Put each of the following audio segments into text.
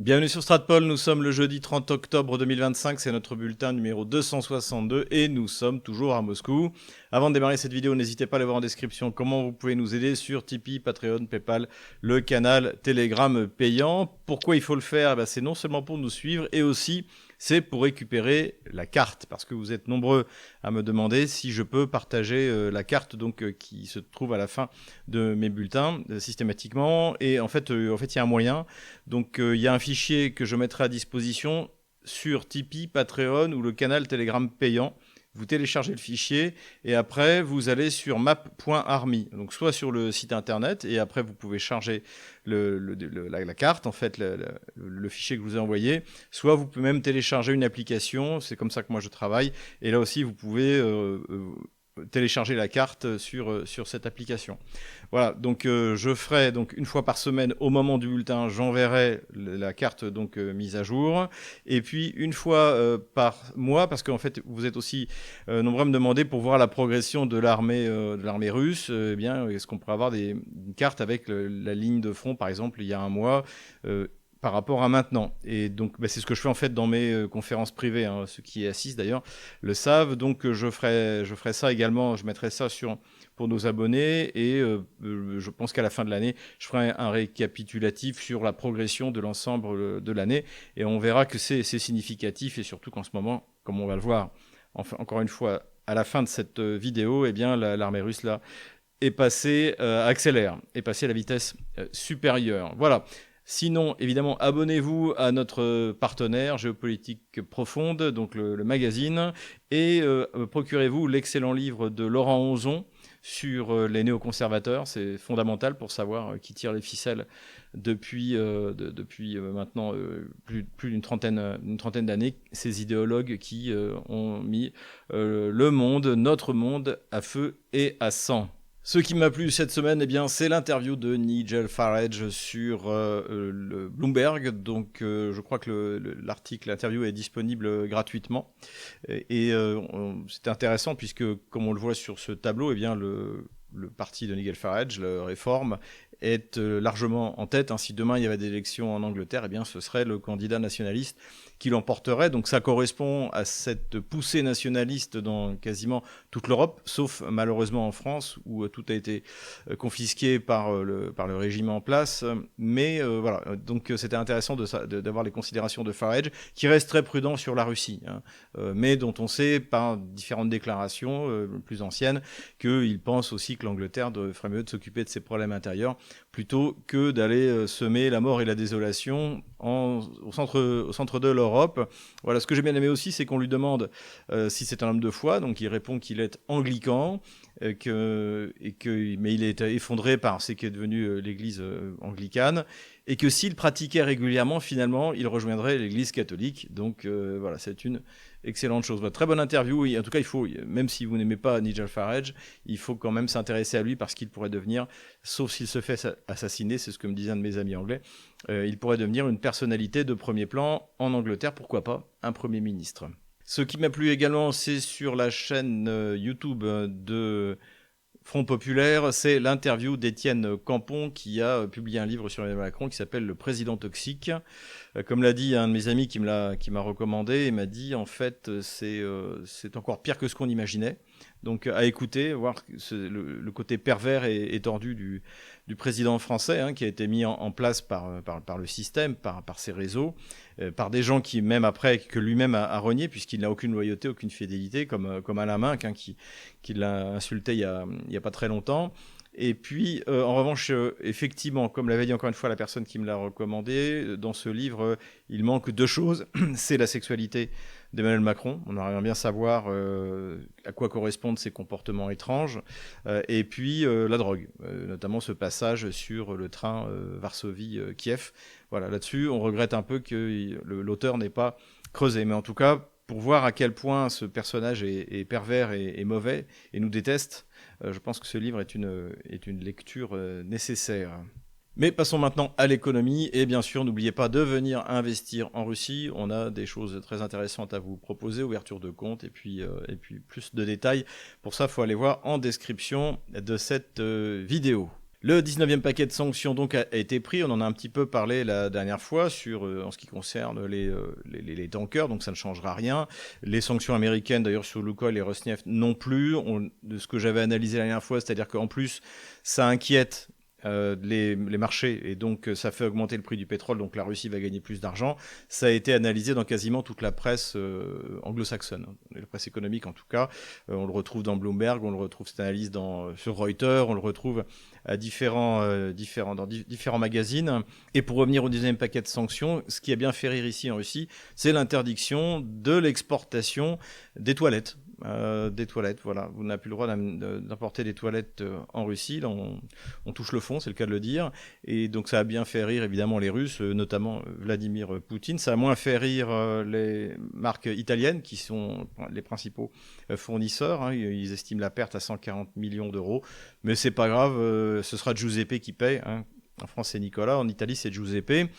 Bienvenue sur Stratpol, nous sommes le jeudi 30 octobre 2025, c'est notre bulletin numéro 262 et nous sommes toujours à Moscou. Avant de démarrer cette vidéo, n'hésitez pas à aller voir en description comment vous pouvez nous aider sur Tipeee, Patreon, Paypal, le canal Telegram payant. Pourquoi il faut le faire? C'est non seulement pour nous suivre et aussi c'est pour récupérer la carte, parce que vous êtes nombreux à me demander si je peux partager la carte qui se trouve à la fin de mes bulletins systématiquement. Et en fait, il y a un moyen. Donc, il y a un fichier que je mettrai à disposition sur Tipeee, Patreon ou le canal Telegram payant. Vous téléchargez le fichier et après vous allez sur map.army, donc soit sur le site internet et après vous pouvez charger la carte, en fait le fichier que je vous ai envoyé, soit vous pouvez même télécharger une application, c'est comme ça que moi je travaille, et là aussi vous pouvez télécharger la carte sur cette application. Voilà, donc je ferai donc une fois par semaine au moment du bulletin, j'enverrai la carte mise à jour, et puis une fois par mois, parce qu'en fait vous êtes aussi nombreux à me demander pour voir la progression de l'armée russe, est-ce qu'on pourrait avoir une carte avec la ligne de front par exemple il y a un mois par rapport à maintenant. Et donc, c'est ce que je fais en fait dans mes conférences privées. Hein. Ceux qui y assistent d'ailleurs le savent. Donc, je ferai ça également. Je mettrai ça pour nos abonnés. Et je pense qu'à la fin de l'année, je ferai un récapitulatif sur la progression de l'ensemble de l'année. Et on verra que c'est significatif. Et surtout qu'en ce moment, comme on va le voir, encore une fois, à la fin de cette vidéo, l'armée russe là accélère, est passée à la vitesse supérieure. Voilà. Sinon, évidemment, abonnez-vous à notre partenaire Géopolitique Profonde, donc le magazine, et procurez-vous l'excellent livre de Laurent Onzon sur les néoconservateurs. C'est fondamental pour savoir qui tire les ficelles depuis maintenant plus d'une trentaine d'années, ces idéologues qui ont mis notre monde, à feu et à sang. Ce qui m'a plu cette semaine, c'est l'interview de Nigel Farage sur le Bloomberg. Donc, je crois que l'interview est disponible gratuitement. Et c'est intéressant puisque, comme on le voit sur ce tableau, le parti de Nigel Farage, le Réforme, est largement en tête. Si demain il y avait des élections en Angleterre, ce serait le candidat nationaliste qui l'emporterait. Donc ça correspond à cette poussée nationaliste dans quasiment toute l'Europe, sauf malheureusement en France où tout a été confisqué par le régime en place. Mais voilà, donc c'était intéressant d'avoir les considérations de Farage, qui reste très prudent sur la Russie, mais dont on sait par différentes déclarations plus anciennes qu'il pense aussi que l'Angleterre ferait mieux de s'occuper de ses problèmes intérieurs plutôt que d'aller semer la mort et la désolation au centre de l'Europe. Voilà, ce que j'ai bien aimé aussi, c'est qu'on lui demande si c'est un homme de foi, donc il répond qu'il est anglican, mais il est effondré par ce qui est devenu l'église anglicane, et que s'il pratiquait régulièrement, finalement, il rejoindrait l'église catholique. Donc voilà, c'est une excellente chose. Très bonne interview. En tout cas, même si vous n'aimez pas Nigel Farage, il faut quand même s'intéresser à lui parce qu'il pourrait devenir, sauf s'il se fait assassiner, c'est ce que me disait un de mes amis anglais, il pourrait devenir une personnalité de premier plan en Angleterre, pourquoi pas un Premier ministre. Ce qui m'a plu également, c'est sur la chaîne YouTube de Front Populaire, c'est l'interview d'Étienne Campon qui a publié un livre sur Emmanuel Macron qui s'appelle Le Président Toxique. Comme l'a dit un de mes amis qui m'a recommandé, il m'a dit en fait c'est encore pire que ce qu'on imaginait. Donc à écouter, voir le côté pervers et tordu du président français, qui a été mis en place par le système, par ses réseaux, par des gens que lui-même a renié, puisqu'il n'a aucune loyauté, aucune fidélité, comme Alain Minc, qui l'a insulté il y a pas très longtemps. Et puis, en revanche, effectivement, comme l'avait dit encore une fois la personne qui me l'a recommandé, dans ce livre, il manque deux choses. C'est la sexualité d'Emmanuel Macron. On aimerait bien savoir à quoi correspondent ces comportements étranges. Et puis, la drogue, notamment ce passage sur le train Varsovie-Kiev. Voilà, là-dessus, on regrette un peu que l'auteur n'ait pas creusé. Mais en tout cas, pour voir à quel point ce personnage est pervers et mauvais et nous déteste, je pense que ce livre est une lecture nécessaire. Mais passons maintenant à l'économie et bien sûr n'oubliez pas de venir investir en Russie. On a des choses très intéressantes à vous proposer, ouverture de compte et puis plus de détails. Pour ça, il faut aller voir en description de cette vidéo. Le 19e paquet de sanctions donc a été pris, on en a un petit peu parlé la dernière fois en ce qui concerne les tankers, donc ça ne changera rien. Les sanctions américaines d'ailleurs sur Lukoil et Rosneft non plus, de ce que j'avais analysé la dernière fois, c'est-à-dire qu'en plus ça inquiète les marchés et donc ça fait augmenter le prix du pétrole, donc la Russie va gagner plus d'argent. Ça a été analysé dans quasiment toute la presse anglo-saxonne, la presse économique en tout cas. On le retrouve dans Bloomberg, on le retrouve cette analyse sur Reuters, on le retrouve à dans différents magazines. Et pour revenir au 19e paquet de sanctions, ce qui a bien fait rire ici en Russie, c'est l'interdiction de l'exportation des toilettes. Voilà. Vous n'avez plus le droit d'importer des toilettes en Russie. Là, on touche le fond, c'est le cas de le dire. Et donc, ça a bien fait rire, évidemment, les Russes, notamment Vladimir Poutine. Ça a moins fait rire les marques italiennes, qui sont les principaux fournisseurs. Hein. Ils estiment la perte à 140 millions d'euros. Mais c'est pas grave, ce sera Giuseppe qui paye. Hein. En France, c'est Nicolas. En Italie, c'est Giuseppe.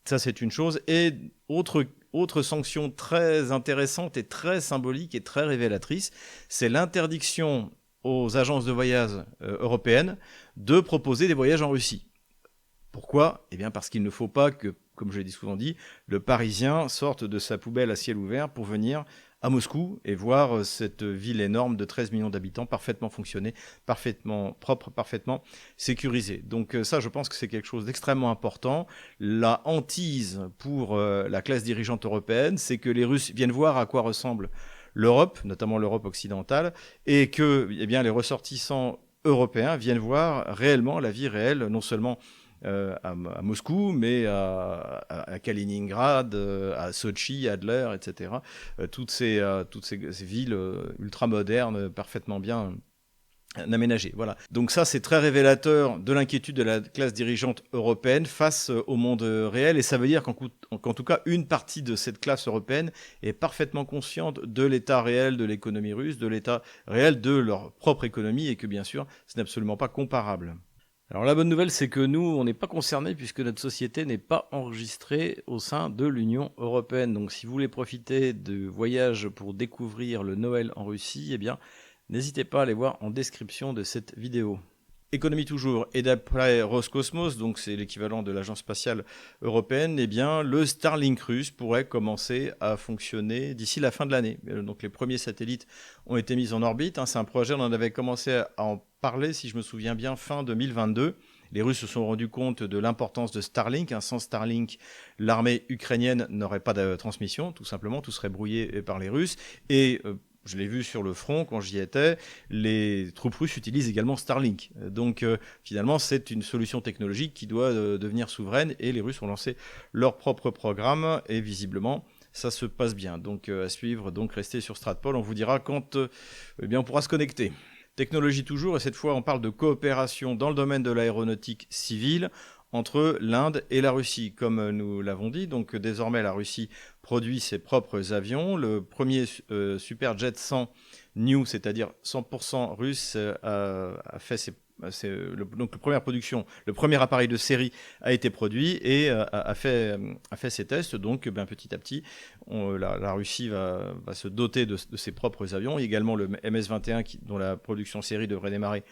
Ça, c'est une chose. Et autre sanction très intéressante et très symbolique et très révélatrice, c'est l'interdiction aux agences de voyage européennes de proposer des voyages en Russie. Pourquoi ? Eh bien parce qu'il ne faut pas que, comme je l'ai souvent dit, le Parisien sorte de sa poubelle à ciel ouvert pour venir à Moscou et voir cette ville énorme de 13 millions d'habitants parfaitement fonctionner, parfaitement propre, parfaitement sécurisée. Donc ça, je pense que c'est quelque chose d'extrêmement important. La hantise pour la classe dirigeante européenne, c'est que les Russes viennent voir à quoi ressemble l'Europe, notamment l'Europe occidentale, et que les ressortissants européens viennent voir réellement la vie réelle, non seulement à Moscou, mais à Kaliningrad, à Sochi, Adler, etc. Toutes ces villes ultra-modernes, parfaitement bien aménagées. Voilà. Donc ça, c'est très révélateur de l'inquiétude de la classe dirigeante européenne face au monde réel, et ça veut dire qu'en tout cas, une partie de cette classe européenne est parfaitement consciente de l'état réel de l'économie russe, de l'état réel de leur propre économie, et que bien sûr, ce n'est absolument pas comparable. Alors la bonne nouvelle, c'est que nous, on n'est pas concernés puisque notre société n'est pas enregistrée au sein de l'Union européenne. Donc si vous voulez profiter de voyages pour découvrir le Noël en Russie, eh bien, n'hésitez pas à aller voir en description de cette vidéo. Économie toujours, et d'après Roscosmos, donc c'est l'équivalent de l'agence spatiale européenne, eh bien le Starlink russe pourrait commencer à fonctionner d'ici la fin de l'année. Donc les premiers satellites ont été mis en orbite. Hein, c'est un projet, on en avait commencé à en parler, si je me souviens bien, fin 2022. Les Russes se sont rendus compte de l'importance de Starlink. Hein, sans Starlink, l'armée ukrainienne n'aurait pas de transmission, tout simplement, tout serait brouillé par les Russes. Et je l'ai vu sur le front quand j'y étais, les troupes russes utilisent également Starlink. Donc finalement, c'est une solution technologique qui doit devenir souveraine, et les Russes ont lancé leur propre programme et visiblement, ça se passe bien. Donc à suivre, donc restez sur Stratpol, on vous dira quand on pourra se connecter. Technologie toujours, et cette fois on parle de coopération dans le domaine de l'aéronautique civile entre l'Inde et la Russie, comme nous l'avons dit. Donc désormais la Russie produit ses propres avions. Le premier Superjet 100 New, c'est-à-dire 100% russe, a fait donc la première production, le premier appareil de série a été produit et a fait ses tests. Donc petit à petit, la Russie va se doter de ses propres avions. Il y a également le MS-21 dont la production série devrait démarrer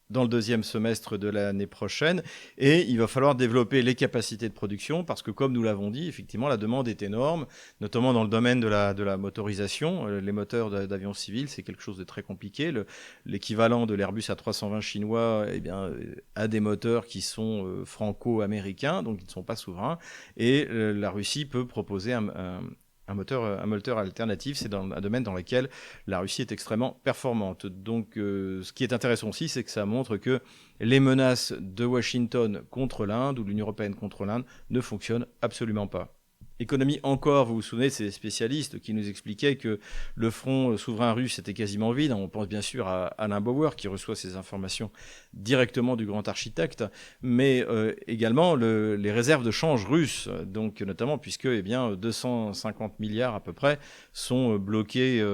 dans le deuxième semestre de l'année prochaine, et il va falloir développer les capacités de production parce que, comme nous l'avons dit, effectivement, la demande est énorme, notamment dans le domaine de la motorisation. Les moteurs d'avions civils, c'est quelque chose de très compliqué. L'équivalent de l'Airbus A320 chinois a des moteurs qui sont franco-américains, donc ils ne sont pas souverains, et la Russie peut proposer un moteur alternatif. C'est un domaine dans lequel la Russie est extrêmement performante. Donc ce qui est intéressant aussi, c'est que ça montre que les menaces de Washington contre l'Inde ou de l'Union européenne contre l'Inde ne fonctionnent absolument pas. Économie encore, vous vous souvenez, c'est des spécialistes qui nous expliquaient que le front souverain russe était quasiment vide. On pense bien sûr à Alain Bauer qui reçoit ces informations directement du grand architecte, mais également les réserves de change russes, donc notamment puisque 250 milliards à peu près sont bloqués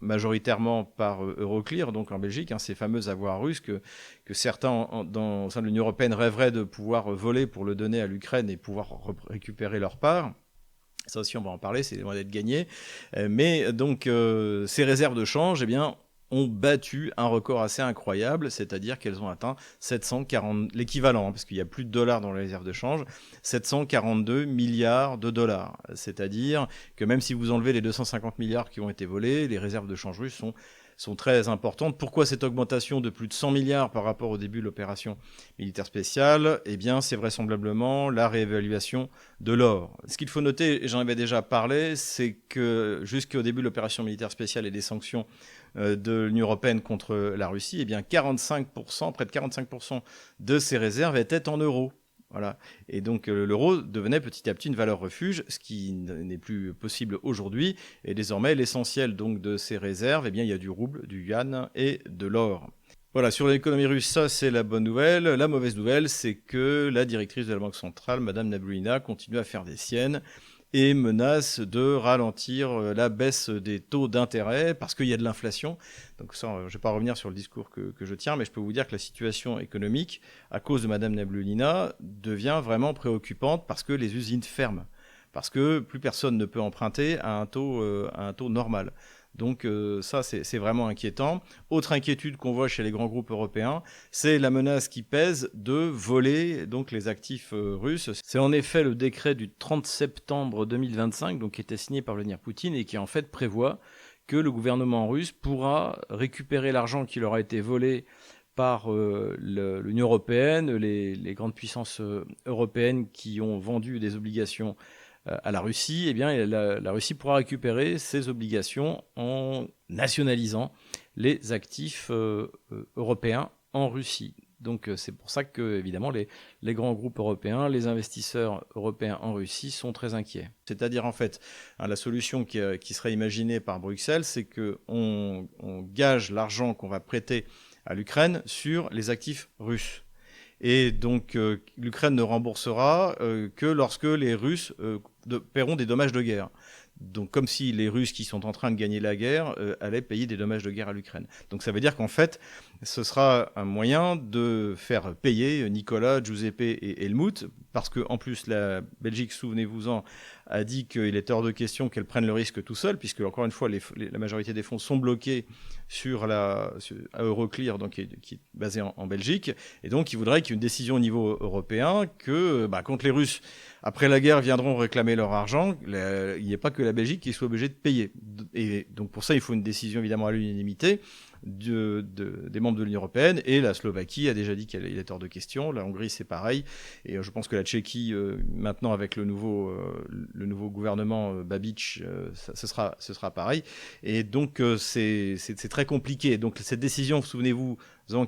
majoritairement par Euroclear, donc en Belgique, ces fameux avoirs russes que certains au sein de l'Union européenne rêveraient de pouvoir voler pour le donner à l'Ukraine et pouvoir récupérer leur part. Ça aussi, on va en parler, c'est loin d'être gagné. Mais donc, ces réserves de change, ont battu un record assez incroyable, c'est-à-dire qu'elles ont atteint 740, l'équivalent, parce qu'il n'y a plus de dollars dans les réserves de change, 742 milliards de dollars. C'est-à-dire que même si vous enlevez les 250 milliards qui ont été volés, les réserves de change russes sont très importantes. Pourquoi cette augmentation de plus de 100 milliards par rapport au début de l'opération militaire spéciale? Eh bien, c'est vraisemblablement la réévaluation de l'or. Ce qu'il faut noter, et j'en avais déjà parlé, c'est que jusqu'au début de l'opération militaire spéciale et des sanctions de l'Union européenne contre la Russie, eh bien 45%, près de 45% de ces réserves étaient en euros. Voilà. Et donc l'euro devenait petit à petit une valeur refuge, ce qui n'est plus possible aujourd'hui. Et désormais, l'essentiel donc de ces réserves, eh bien, il y a du rouble, du yuan et de l'or. Voilà, sur l'économie russe, ça c'est la bonne nouvelle. La mauvaise nouvelle, c'est que la directrice de la Banque centrale, Madame Nabiullina, continue à faire des siennes et menace de ralentir la baisse des taux d'intérêt parce qu'il y a de l'inflation. Donc ça, je ne vais pas revenir sur le discours que je tiens, mais je peux vous dire que la situation économique, à cause de Madame Nabiullina, devient vraiment préoccupante parce que les usines ferment, parce que plus personne ne peut emprunter à un taux normal. Donc ça, c'est vraiment inquiétant. Autre inquiétude qu'on voit chez les grands groupes européens, c'est la menace qui pèse de voler donc, les actifs russes. C'est en effet le décret du 30 septembre 2025, donc, qui était signé par Vladimir Poutine et qui en fait prévoit que le gouvernement russe pourra récupérer l'argent qui leur a été volé par l'Union européenne, les grandes puissances européennes qui ont vendu des obligations à la Russie. Eh bien, la Russie pourra récupérer ses obligations en nationalisant les actifs européens en Russie. Donc c'est pour ça que, évidemment, les grands groupes européens, les investisseurs européens en Russie sont très inquiets. C'est-à-dire, en fait, la solution qui serait imaginée par Bruxelles, c'est qu'on gage l'argent qu'on va prêter à l'Ukraine sur les actifs russes. Et donc, l'Ukraine ne remboursera que lorsque les Russes paieront des dommages de guerre. Donc, comme si les Russes qui sont en train de gagner la guerre allaient payer des dommages de guerre à l'Ukraine. Donc, ça veut dire qu'en fait, ce sera un moyen de faire payer Nicolas, Giuseppe et Helmut, parce qu'en plus, la Belgique, souvenez-vous-en, a dit qu'il était hors de question qu'elle prenne le risque tout seul, puisque, encore une fois, la majorité des fonds sont bloqués à Euroclear, donc, qui est basé en Belgique. Et donc, il voudrait qu'il y ait une décision au niveau européen que, quand les Russes, après la guerre, viendront réclamer leur argent, il n'y ait pas que la Belgique qui soit obligée de payer. Et donc, pour ça, il faut une décision, évidemment, à l'unanimité des membres de l'Union européenne. Et la Slovaquie a déjà dit qu'il est hors de question. La Hongrie, c'est pareil. Et je pense que la Tchéquie, maintenant, avec le nouveau gouvernement Babiš, ce sera pareil. Et donc, c'est très compliqué. Donc, cette décision, souvenez-vous,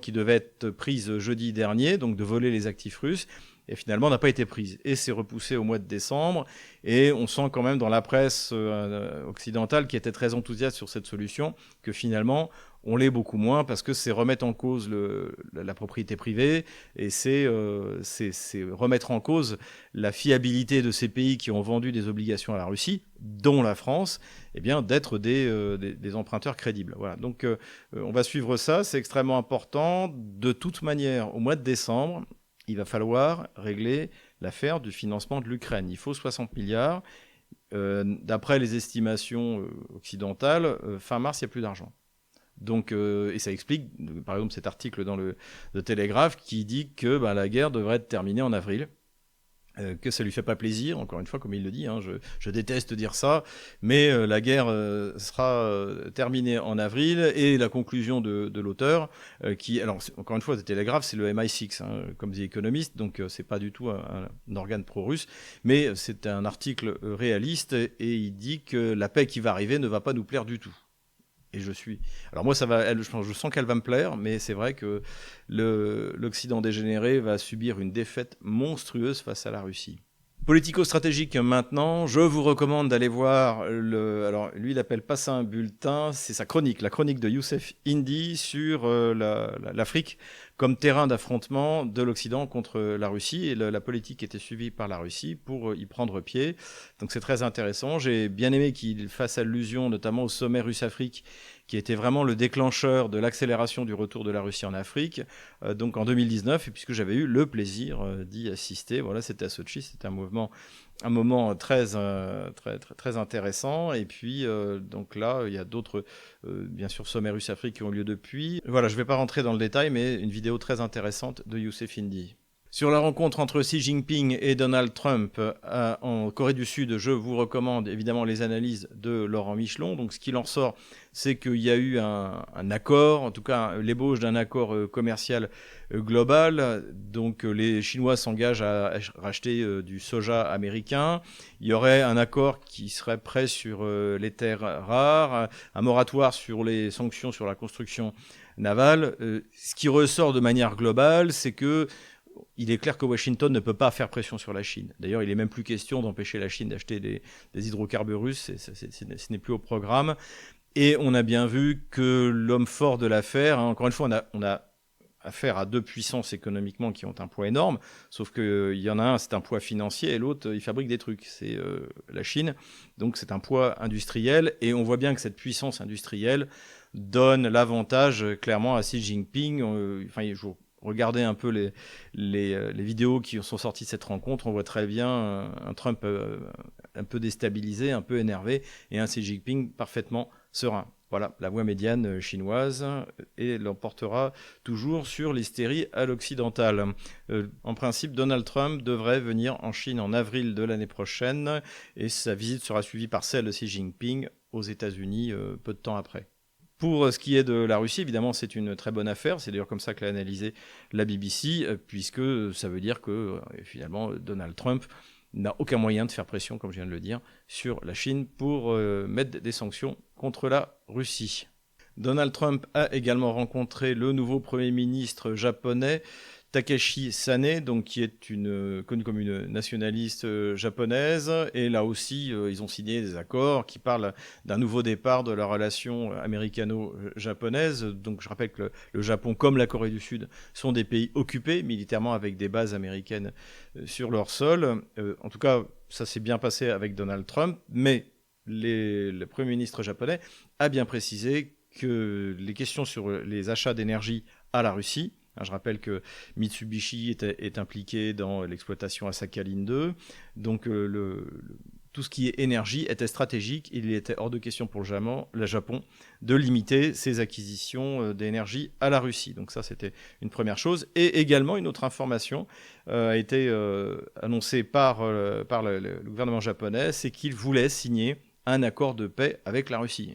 qui devait être prise jeudi dernier, donc de voler les actifs russes, et finalement n'a pas été prise. Et c'est repoussé au mois de décembre. Et on sent quand même dans la presse occidentale qui était très enthousiaste sur cette solution que finalement on l'est beaucoup moins parce que c'est remettre en cause la propriété privée et c'est remettre en cause la fiabilité de ces pays qui ont vendu des obligations à la Russie, dont la France, eh bien, d'être des emprunteurs crédibles. Voilà. Donc on va suivre ça, c'est extrêmement important. De toute manière, au mois de décembre, il va falloir régler l'affaire du financement de l'Ukraine. Il faut 60 milliards. D'après les estimations occidentales, fin mars, il n'y a plus d'argent. Donc, et ça explique, par exemple, cet article dans le Télégraphe qui dit que la guerre devrait être terminée en avril. Que ça lui fait pas plaisir, encore une fois, comme il le dit, hein, je déteste dire ça, mais la guerre sera terminée en avril, et la conclusion de l'auteur, alors encore une fois, le Télégraphe, c'est le MI6, hein, comme dit économiste, donc c'est pas du tout un organe pro-russe, mais c'est un article réaliste, et il dit que la paix qui va arriver ne va pas nous plaire du tout. Et alors moi, je sens qu'elle va me plaire, mais c'est vrai que l'Occident dégénéré va subir une défaite monstrueuse face à la Russie. Politico-stratégique maintenant, je vous recommande d'aller voir alors lui il appelle pas ça un bulletin, c'est sa chronique, la chronique de Youssef Indy sur l'Afrique comme terrain d'affrontement de l'Occident contre la Russie et la politique qui était suivie par la Russie pour y prendre pied. Donc c'est très intéressant. J'ai bien aimé qu'il fasse allusion notamment au sommet Russe-Afrique qui a été vraiment le déclencheur de l'accélération du retour de la Russie en Afrique, donc en 2019, et puisque j'avais eu le plaisir d'y assister. Voilà, c'était à Sotchi, c'était un moment très intéressant. Et puis, donc là, il y a d'autres, bien sûr, sommets Russe-Afrique qui ont lieu depuis. Voilà, je ne vais pas rentrer dans le détail, mais une vidéo très intéressante de Youssef Indy. Sur la rencontre entre Xi Jinping et Donald Trump en Corée du Sud, je vous recommande évidemment les analyses de Laurent Michelon. Donc, ce qu'il en sort, c'est qu'il y a eu un accord, en tout cas l'ébauche d'un accord commercial global. Donc, les Chinois s'engagent à racheter du soja américain. Il y aurait un accord qui serait prêt sur les terres rares, un moratoire sur les sanctions sur la construction navale. Ce qui ressort de manière globale, c'est que il est clair que Washington ne peut pas faire pression sur la Chine. D'ailleurs, il n'est même plus question d'empêcher la Chine d'acheter des hydrocarbures russes. Ce n'est plus au programme. Et on a bien vu que l'homme fort de l'affaire, encore une fois, on a affaire à deux puissances économiquement qui ont un poids énorme, sauf qu'il y en a un, c'est un poids financier, et l'autre, il fabrique des trucs. C'est la Chine. Donc, c'est un poids industriel. Et on voit bien que cette puissance industrielle donne l'avantage clairement à Xi Jinping. Regardez un peu les vidéos qui sont sorties de cette rencontre. On voit très bien un Trump un peu déstabilisé, un peu énervé, et un Xi Jinping parfaitement serein. Voilà, la voie médiane chinoise, et l'emportera toujours sur l'hystérie à l'occidentale. En principe, Donald Trump devrait venir en Chine en avril de l'année prochaine, et sa visite sera suivie par celle de Xi Jinping aux États-Unis peu de temps après. Pour ce qui est de la Russie, évidemment, c'est une très bonne affaire. C'est d'ailleurs comme ça que l'a analysé la BBC, puisque ça veut dire que finalement Donald Trump n'a aucun moyen de faire pression, comme je viens de le dire, sur la Chine pour mettre des sanctions contre la Russie. Donald Trump a également rencontré le nouveau Premier ministre japonais, Takashi Sane, donc, qui est connue comme une nationaliste japonaise. Et là aussi, ils ont signé des accords qui parlent d'un nouveau départ de la relation américano-japonaise. Donc je rappelle que le Japon, comme la Corée du Sud, sont des pays occupés militairement avec des bases américaines sur leur sol. En tout cas, ça s'est bien passé avec Donald Trump, mais le Premier ministre japonais a bien précisé que les questions sur les achats d'énergie à la Russie, je rappelle que Mitsubishi est impliqué dans l'exploitation à Sakhalin 2. Donc tout ce qui est énergie était stratégique. Il était hors de question pour le Japon de limiter ses acquisitions d'énergie à la Russie. Donc ça, c'était une première chose. Et également, une autre information a été annoncée par le gouvernement japonais, c'est qu'il voulait signer un accord de paix avec la Russie.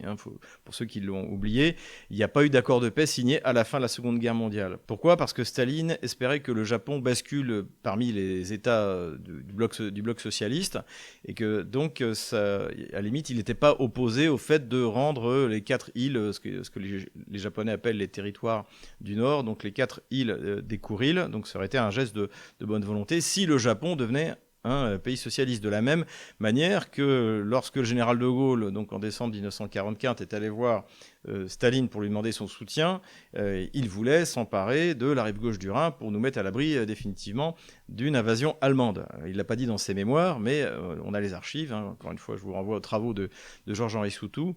Pour ceux qui l'ont oublié, il n'y a pas eu d'accord de paix signé à la fin de la Seconde Guerre mondiale. Pourquoi ? Parce que Staline espérait que le Japon bascule parmi les États du bloc socialiste, et que donc, à la limite, il n'était pas opposé au fait de rendre les 4 îles, ce que les Japonais appellent les territoires du Nord, donc les 4 îles des Kuriles. Donc ça aurait été un geste de bonne volonté si le Japon devenait un pays socialiste. De la même manière que lorsque le général de Gaulle, donc en décembre 1944, est allé voir Staline pour lui demander son soutien, il voulait s'emparer de la rive gauche du Rhin pour nous mettre à l'abri définitivement d'une invasion allemande. Il ne l'a pas dit dans ses mémoires, mais on a les archives. Encore une fois, je vous renvoie aux travaux de Georges-Henri Soutou.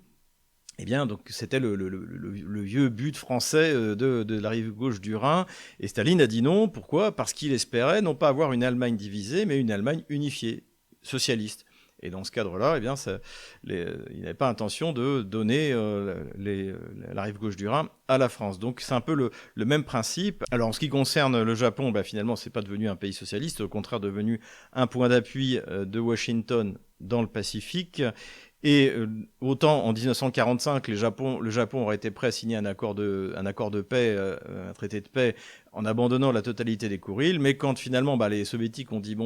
Eh bien, donc, c'était le vieux but français de la rive gauche du Rhin. Et Staline a dit non. Pourquoi ? Parce qu'il espérait non pas avoir une Allemagne divisée, mais une Allemagne unifiée, socialiste. Et dans ce cadre-là, eh bien, il n'avait pas intention de donner la rive gauche du Rhin à la France. Donc c'est un peu le même principe. Alors en ce qui concerne le Japon, finalement, c'est pas devenu un pays socialiste, au contraire devenu un point d'appui de Washington dans le Pacifique. Et autant en 1945, le Japon aurait été prêt à signer un accord de paix, un traité de paix, en abandonnant la totalité des Kuriles, mais quand finalement les soviétiques ont dit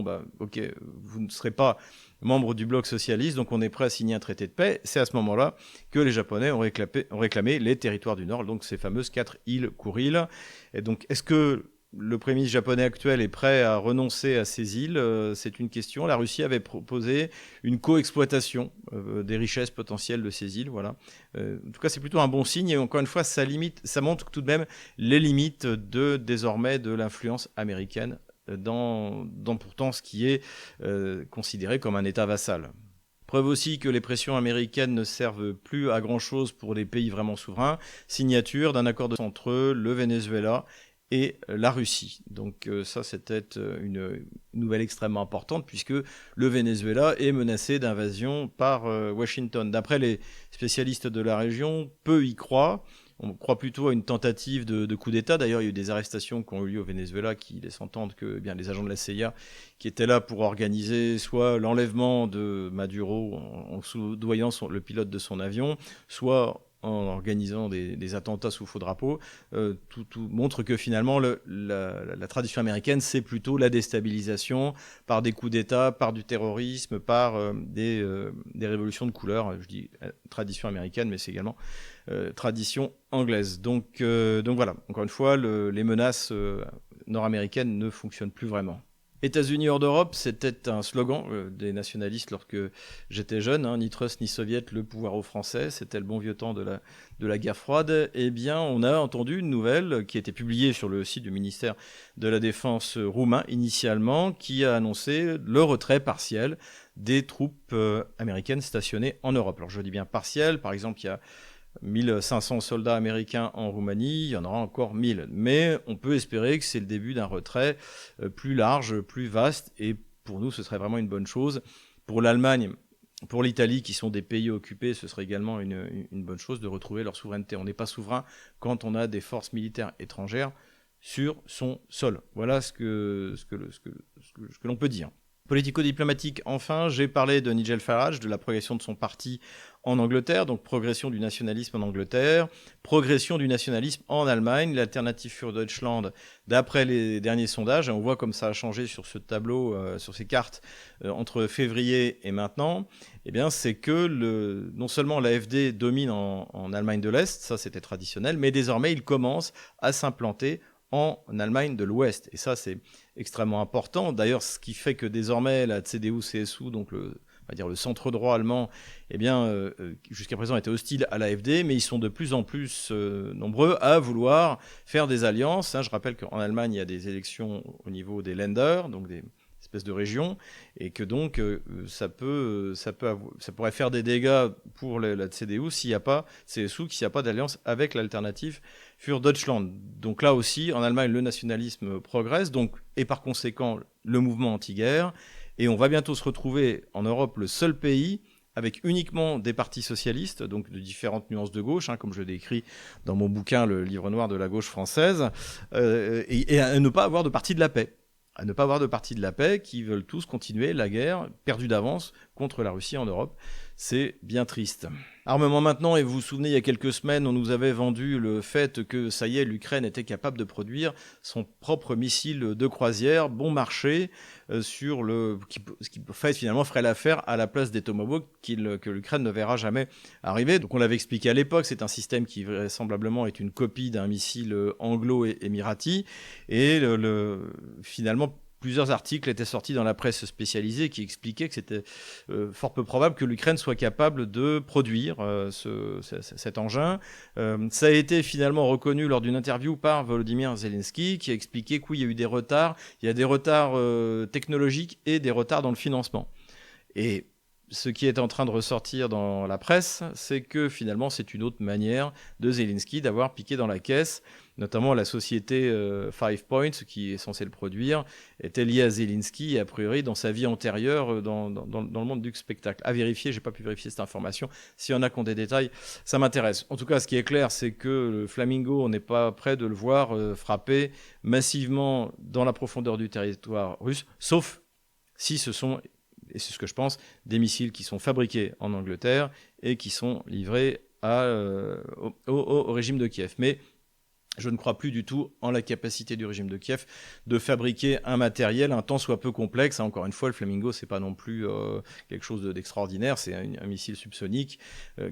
ok, vous ne serez pas membre du bloc socialiste, donc on est prêt à signer un traité de paix, c'est à ce moment-là que les Japonais ont réclamé les territoires du Nord, donc ces fameuses 4 îles Kuriles. Et donc est-ce que le Premier ministre japonais actuel est prêt à renoncer à ces îles ? C'est une question. La Russie avait proposé une coexploitation des richesses potentielles de ces îles. Voilà. En tout cas, c'est plutôt un bon signe. Et encore une fois, ça montre tout de même les limites désormais de l'influence américaine dans pourtant ce qui est considéré comme un État vassal. Preuve aussi que les pressions américaines ne servent plus à grand-chose pour les pays vraiment souverains. Signature d'un accord entre le Venezuela et la Russie. Donc ça, c'était une nouvelle extrêmement importante puisque le Venezuela est menacé d'invasion par Washington. D'après les spécialistes de la région, peu y croient. On croit plutôt à une tentative de coup d'État. D'ailleurs, il y a eu des arrestations qui ont eu lieu au Venezuela qui laissent entendre que les agents de la CIA qui étaient là pour organiser soit l'enlèvement de Maduro en soudoyant le pilote de son avion, soit en organisant des attentats sous faux drapeau, tout montre que finalement la tradition américaine, c'est plutôt la déstabilisation par des coups d'État, par du terrorisme, par des révolutions de couleur. Je dis tradition américaine, mais c'est également tradition anglaise. Donc voilà, encore une fois, les menaces nord-américaines ne fonctionnent plus vraiment. États-Unis hors d'Europe, c'était un slogan des nationalistes lorsque j'étais jeune, ni Trust ni Soviet, le pouvoir aux Français, c'était le bon vieux temps de la guerre froide. Eh bien, on a entendu une nouvelle qui a été publiée sur le site du ministère de la Défense roumain initialement, qui a annoncé le retrait partiel des troupes américaines stationnées en Europe. Alors je dis bien partiel, par exemple, il y a 1500 soldats américains en Roumanie, il y en aura encore 1000. Mais on peut espérer que c'est le début d'un retrait plus large, plus vaste, et pour nous, ce serait vraiment une bonne chose. Pour l'Allemagne, pour l'Italie, qui sont des pays occupés, ce serait également une bonne chose de retrouver leur souveraineté. On n'est pas souverain quand on a des forces militaires étrangères sur son sol. Voilà ce que l'on peut dire. Politico-diplomatique, enfin, j'ai parlé de Nigel Farage, de la progression de son parti en Angleterre, donc progression du nationalisme en Angleterre, progression du nationalisme en Allemagne, l'Alternative für Deutschland, d'après les derniers sondages, et on voit comme ça a changé sur ce tableau, sur ces cartes, entre février et maintenant, eh bien, c'est que non seulement l'AfD domine en Allemagne de l'Est, ça c'était traditionnel, mais désormais il commence à s'implanter en Allemagne de l'Ouest. Et ça, c'est extrêmement important. D'ailleurs, ce qui fait que désormais, la CDU-CSU, donc on va dire le centre droit allemand, eh bien, jusqu'à présent était hostile à l'AfD, mais ils sont de plus en plus nombreux à vouloir faire des alliances. Je rappelle qu'en Allemagne, il y a des élections au niveau des Länder, donc des espèces de régions, et que donc ça pourrait faire des dégâts pour la CDU s'il n'y a pas CSU, s'il n'y a pas d'alliance avec l'Alternative für Deutschland. Donc là aussi, en Allemagne, le nationalisme progresse, et par conséquent, le mouvement anti-guerre. Et on va bientôt se retrouver en Europe le seul pays avec uniquement des partis socialistes, donc de différentes nuances de gauche, comme je décris dans mon bouquin, le livre noir de la gauche française, et à ne pas avoir de parti de la paix. À ne pas avoir de parti de la paix qui veulent tous continuer la guerre perdue d'avance contre la Russie en Europe. C'est bien triste. Armement maintenant, et vous vous souvenez, il y a quelques semaines, on nous avait vendu le fait que, ça y est, l'Ukraine était capable de produire son propre missile de croisière, bon marché, ce qui finalement ferait l'affaire à la place des Tomahawk que l'Ukraine ne verra jamais arriver. Donc on l'avait expliqué à l'époque, c'est un système qui vraisemblablement est une copie d'un missile anglo-émirati, et finalement, plusieurs articles étaient sortis dans la presse spécialisée qui expliquaient que c'était fort peu probable que l'Ukraine soit capable de produire cet engin. Ça a été finalement reconnu lors d'une interview par Volodymyr Zelensky qui a expliqué qu'il y a eu des retards. Il y a des retards technologiques et des retards dans le financement. Et ce qui est en train de ressortir dans la presse, c'est que finalement c'est une autre manière de Zelensky d'avoir piqué dans la caisse, notamment la société Five Points qui est censée le produire, était liée à Zelensky et a priori dans sa vie antérieure dans le monde du spectacle. À vérifier, j'ai pas pu vérifier cette information. S'il y en a qui ont des détails, ça m'intéresse. En tout cas, ce qui est clair, c'est que le Flamingo, on n'est pas prêt de le voir frapper massivement dans la profondeur du territoire russe, sauf si ce sont, et c'est ce que je pense, des missiles qui sont fabriqués en Angleterre et qui sont livrés au régime de Kiev. Mais je ne crois plus du tout en la capacité du régime de Kiev de fabriquer un matériel un tant soit peu complexe. Encore une fois, le Flamingo, c'est pas non plus quelque chose d'extraordinaire. C'est un missile subsonique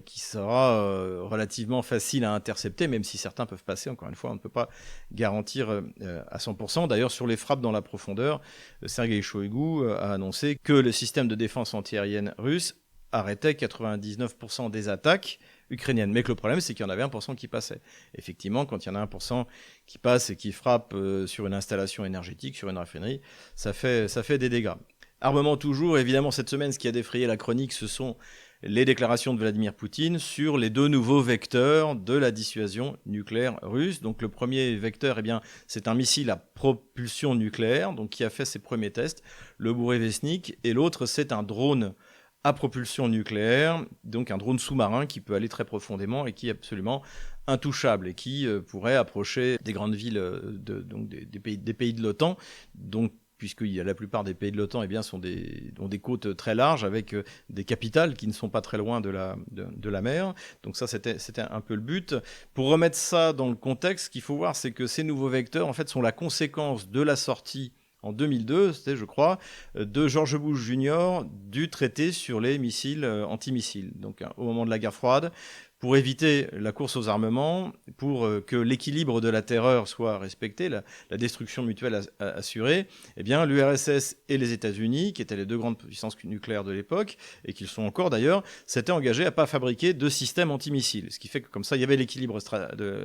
qui sera relativement facile à intercepter, même si certains peuvent passer. Encore une fois, on ne peut pas garantir à 100%. D'ailleurs, sur les frappes dans la profondeur, Sergei Shoigu a annoncé que le système de défense antiaérienne russe arrêtait 99% des attaques ukrainienne. Mais que le problème, c'est qu'il y en avait 1% qui passait. Effectivement, quand il y en a 1% qui passe et qui frappe sur une installation énergétique, sur une raffinerie, ça fait des dégâts. Armement toujours, évidemment, cette semaine, ce qui a défrayé la chronique, ce sont les déclarations de Vladimir Poutine sur les 2 nouveaux vecteurs de la dissuasion nucléaire russe. Donc le premier vecteur, c'est un missile à propulsion nucléaire, donc qui a fait ses premiers tests, le Bourevestnik, et l'autre, c'est un drone à propulsion nucléaire, donc un drone sous-marin qui peut aller très profondément et qui est absolument intouchable et qui pourrait approcher des grandes villes donc des pays de l'OTAN, donc puisque la plupart des pays de l'OTAN ont des côtes très larges avec des capitales qui ne sont pas très loin de la mer. Donc ça, c'était un peu le but. Pour remettre ça dans le contexte, ce qu'il faut voir, c'est que ces nouveaux vecteurs, en fait, sont la conséquence de la sortie en 2002, c'était, je crois, de George Bush Jr. du traité sur les missiles antimissiles. Donc, au moment de la guerre froide, pour éviter la course aux armements, pour que l'équilibre de la terreur soit respecté, la destruction mutuelle assurée, l'URSS et les États-Unis, qui étaient les 2 grandes puissances nucléaires de l'époque, et qui le sont encore d'ailleurs, s'étaient engagés à ne pas fabriquer de système antimissiles. Ce qui fait que comme ça, il y avait l'équilibre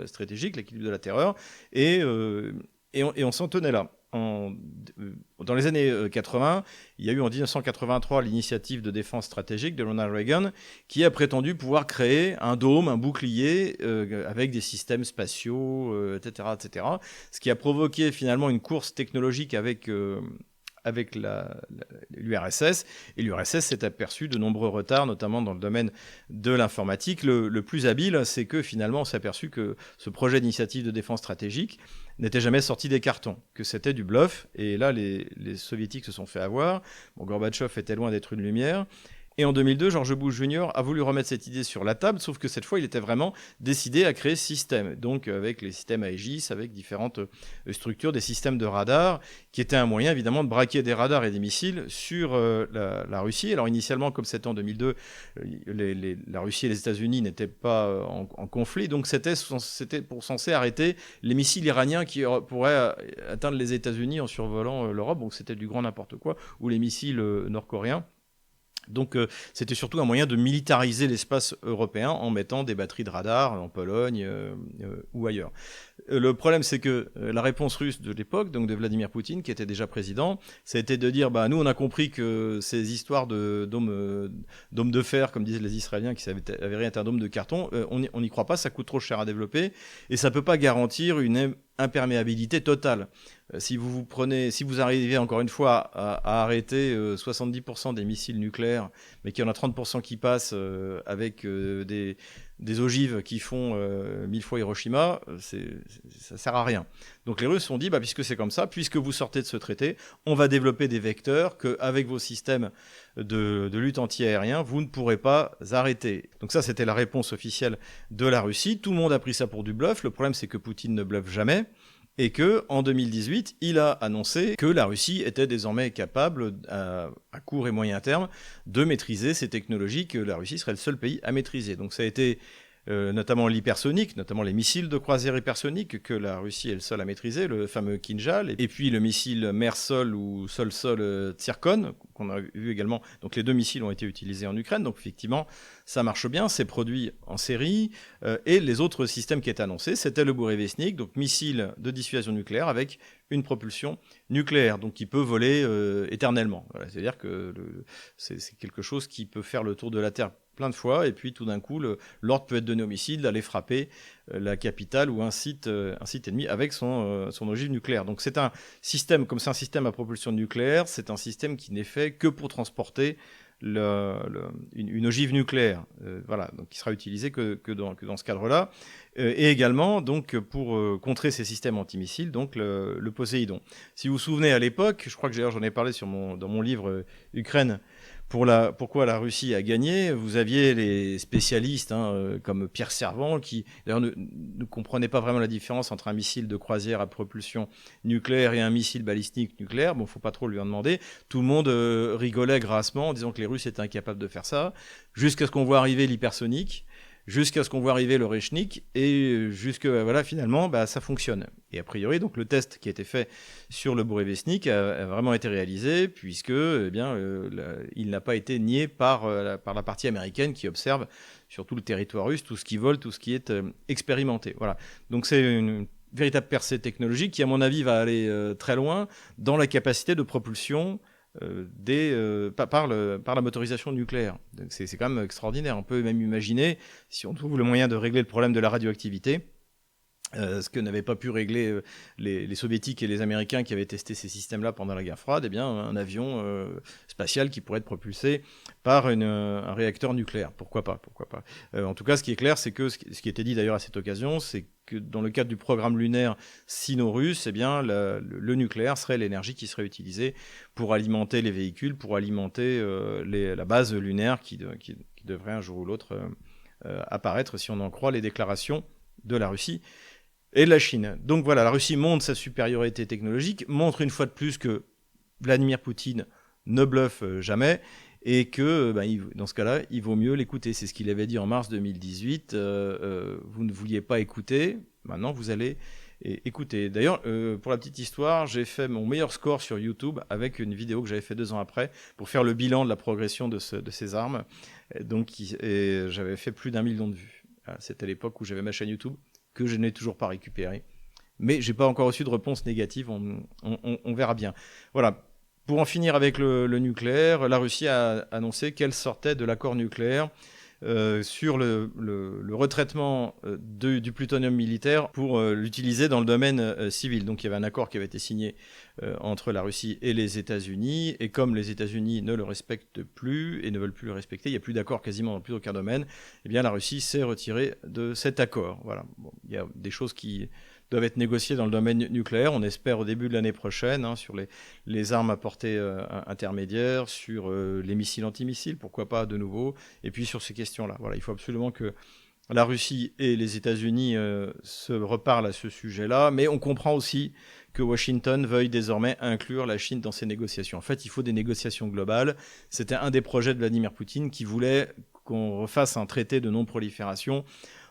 stratégique, l'équilibre de la terreur, et on s'en tenait là. Dans les années 80, il y a eu en 1983 l'initiative de défense stratégique de Ronald Reagan qui a prétendu pouvoir créer un dôme, un bouclier avec des systèmes spatiaux, etc., etc. Ce qui a provoqué finalement une course technologique avec l'URSS, et l'URSS s'est aperçu de nombreux retards, notamment dans le domaine de l'informatique. Le plus habile, c'est que finalement on s'est aperçu que ce projet d'initiative de défense stratégique n'était jamais sorti des cartons, que c'était du bluff, et là les soviétiques se sont fait avoir. Gorbatchev était loin d'être une lumière. Et en 2002, George Bush Jr. a voulu remettre cette idée sur la table, sauf que cette fois, il était vraiment décidé à créer ce système. Donc, avec les systèmes Aegis, avec différentes structures, des systèmes de radars, qui étaient un moyen, évidemment, de braquer des radars et des missiles sur la Russie. Alors, initialement, comme c'était en 2002, la Russie et les États-Unis n'étaient pas en conflit. Donc, c'était censé arrêter les missiles iraniens qui pourraient atteindre les États-Unis en survolant l'Europe. Donc, c'était du grand n'importe quoi. Ou les missiles nord-coréens. Donc c'était surtout un moyen de militariser l'espace européen en mettant des batteries de radar en Pologne ou ailleurs. Le problème, c'est que la réponse russe de l'époque, donc de Vladimir Poutine, qui était déjà président, ça a été de dire nous on a compris que ces histoires de dômes de fer, comme disent les Israéliens, qui s'avaient avéré être un dôme de carton, on n'y croit pas, ça coûte trop cher à développer et ça ne peut pas garantir une imperméabilité totale. Si vous arrivez encore une fois à arrêter 70% des missiles nucléaires, mais qu'il y en a 30% qui passent avec des ogives qui font 1000 fois Hiroshima, ça sert à rien. Donc les Russes ont dit, puisque c'est comme ça, puisque vous sortez de ce traité, on va développer des vecteurs qu'avec vos systèmes de lutte anti-aérien, vous ne pourrez pas arrêter. Donc ça, c'était la réponse officielle de la Russie. Tout le monde a pris ça pour du bluff. Le problème, c'est que Poutine ne bluffe jamais. Et qu'en 2018, il a annoncé que la Russie était désormais capable, à court et moyen terme, de maîtriser ces technologies, que la Russie serait le seul pays à maîtriser. Donc ça a été notamment l'hypersonique, notamment les missiles de croisière hypersoniques que la Russie est le seul à maîtriser, le fameux Kinjal, et puis le missile mer-sol ou sol-sol Tsirkon, qu'on a vu également. Donc les 2 missiles ont été utilisés en Ukraine, donc effectivement ça marche bien, c'est produit en série, et les autres systèmes qui étaient annoncés, c'était le Bourevestnik, donc missile de dissuasion nucléaire avec une propulsion nucléaire, donc qui peut voler éternellement. Voilà, c'est-à-dire que c'est quelque chose qui peut faire le tour de la Terre plein de fois, et puis tout d'un coup, l'ordre peut être donné au missile d'aller frapper la capitale ou un site ennemi avec son ogive nucléaire. Donc c'est un système, comme c'est un système à propulsion nucléaire, c'est un système qui n'est fait que pour transporter une ogive nucléaire, voilà, donc qui sera utilisé que dans ce cadre-là, et également donc pour contrer ces systèmes antimissiles, donc le Poséidon. Si vous vous souvenez à l'époque, je crois que d'ailleurs j'en ai parlé dans mon livre Ukraine. Pourquoi la Russie a gagné, vous aviez les spécialistes comme Pierre Servan qui d'ailleurs ne comprenaient pas vraiment la différence entre un missile de croisière à propulsion nucléaire et un missile balistique nucléaire. Bon, faut pas trop lui en demander. Tout le monde rigolait grassement en disant que les Russes étaient incapables de faire ça, jusqu'à ce qu'on voit arriver l'hypersonique, jusqu'à ce qu'on voit arriver le Rechnik, et finalement, ça fonctionne. Et a priori, donc le test qui a été fait sur le Bourevestnik a vraiment été réalisé, puisque il n'a pas été nié par la partie américaine qui observe sur tout le territoire russe tout ce qui vole, tout ce qui est expérimenté. Voilà. Donc c'est une véritable percée technologique qui, à mon avis, va aller très loin dans la capacité de propulsion par la motorisation nucléaire. Donc c'est quand même extraordinaire. On peut même imaginer, si on trouve le moyen de régler le problème de la radioactivité, ce que n'avaient pas pu régler les soviétiques et les américains qui avaient testé ces systèmes-là pendant la guerre froide, eh bien, un avion spatial qui pourrait être propulsé par un réacteur nucléaire. Pourquoi pas. En tout cas, ce qui est clair, c'est que ce qui était dit d'ailleurs à cette occasion, c'est que dans le cadre du programme lunaire sino-russe, eh bien, le nucléaire serait l'énergie qui serait utilisée pour alimenter les véhicules, pour alimenter la base lunaire qui devrait un jour ou l'autre apparaître, si on en croit les déclarations de la Russie et de la Chine. Donc voilà, la Russie montre sa supériorité technologique, montre une fois de plus que Vladimir Poutine ne bluffe jamais et que dans ce cas-là, il vaut mieux l'écouter. C'est ce qu'il avait dit en mars 2018. Vous ne vouliez pas écouter, maintenant vous allez écouter. D'ailleurs, pour la petite histoire, j'ai fait mon meilleur score sur YouTube avec une vidéo que j'avais fait 2 ans après pour faire le bilan de la progression de ces armes. Et j'avais fait plus d'1 million de vues. C'était à l'époque où j'avais ma chaîne YouTube, que je n'ai toujours pas récupérée. Mais je n'ai pas encore reçu de réponse négative, on verra bien. Voilà, pour en finir avec le nucléaire, la Russie a annoncé qu'elle sortait de l'accord nucléaire sur le retraitement du plutonium militaire pour l'utiliser dans le domaine civil. Donc il y avait un accord qui avait été signé entre la Russie et les États-Unis, et comme les États-Unis ne le respectent plus et ne veulent plus le respecter, il n'y a plus d'accord quasiment dans plus aucun domaine, eh bien la Russie s'est retirée de cet accord. Voilà. Bon, il y a des choses qui doivent être négociées dans le domaine nucléaire, on espère au début de l'année prochaine, sur les armes à portée intermédiaire, sur les missiles antimissiles, pourquoi pas de nouveau, et puis sur ces questions-là. Voilà, il faut absolument que la Russie et les États-Unis se reparlent à ce sujet-là, mais on comprend aussi que Washington veuille désormais inclure la Chine dans ces négociations. En fait, il faut des négociations globales. C'était un des projets de Vladimir Poutine qui voulait qu'on refasse un traité de non-prolifération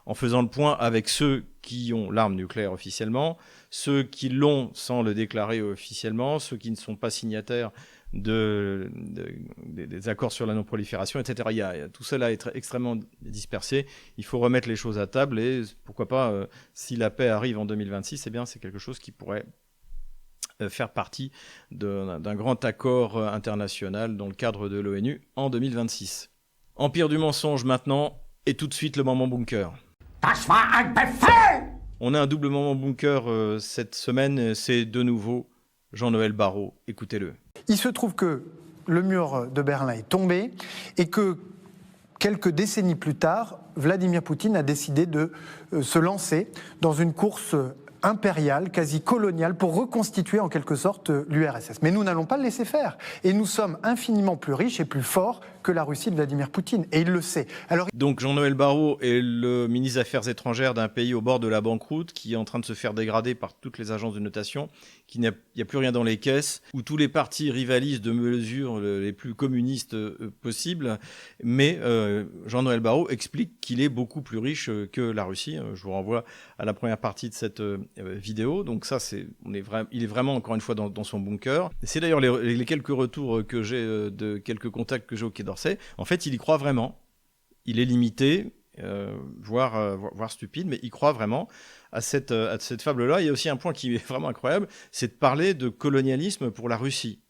en faisant le point avec ceux qui ont l'arme nucléaire officiellement, ceux qui l'ont sans le déclarer officiellement, ceux qui ne sont pas signataires des accords sur la non-prolifération, etc. Tout cela est extrêmement dispersé. Il faut remettre les choses à table et pourquoi pas, si la paix arrive en 2026, eh bien, c'est quelque chose qui pourrait faire partie d'un grand accord international dans le cadre de l'ONU en 2026. Empire du mensonge maintenant, et tout de suite le moment bunker. On a un double moment bunker cette semaine, c'est de nouveau Jean-Noël Barrot, écoutez-le. Il se trouve que le mur de Berlin est tombé et que quelques décennies plus tard, Vladimir Poutine a décidé de se lancer dans une course impériale, quasi coloniale, pour reconstituer en quelque sorte l'URSS. Mais nous n'allons pas le laisser faire. Et nous sommes infiniment plus riches et plus forts que la Russie de Vladimir Poutine. Et il le sait. Donc Jean-Noël Barrot est le ministre des Affaires étrangères d'un pays au bord de la banqueroute, qui est en train de se faire dégrader par toutes les agences de notation, il n'y a plus rien dans les caisses, où tous les partis rivalisent de mesures les plus communistes possibles. Mais Jean-Noël Barrot explique qu'il est beaucoup plus riche que la Russie. Je vous renvoie à la première partie de cette vidéo. Donc ça, il est vraiment encore une fois dans son bunker. C'est d'ailleurs les quelques retours que j'ai de quelques contacts que j'ai au Quai d'Orsay. En fait, il y croit vraiment. Il est limité, voire stupide, mais il croit vraiment à cette fable-là. Il y a aussi un point qui est vraiment incroyable, c'est de parler de colonialisme pour la Russie.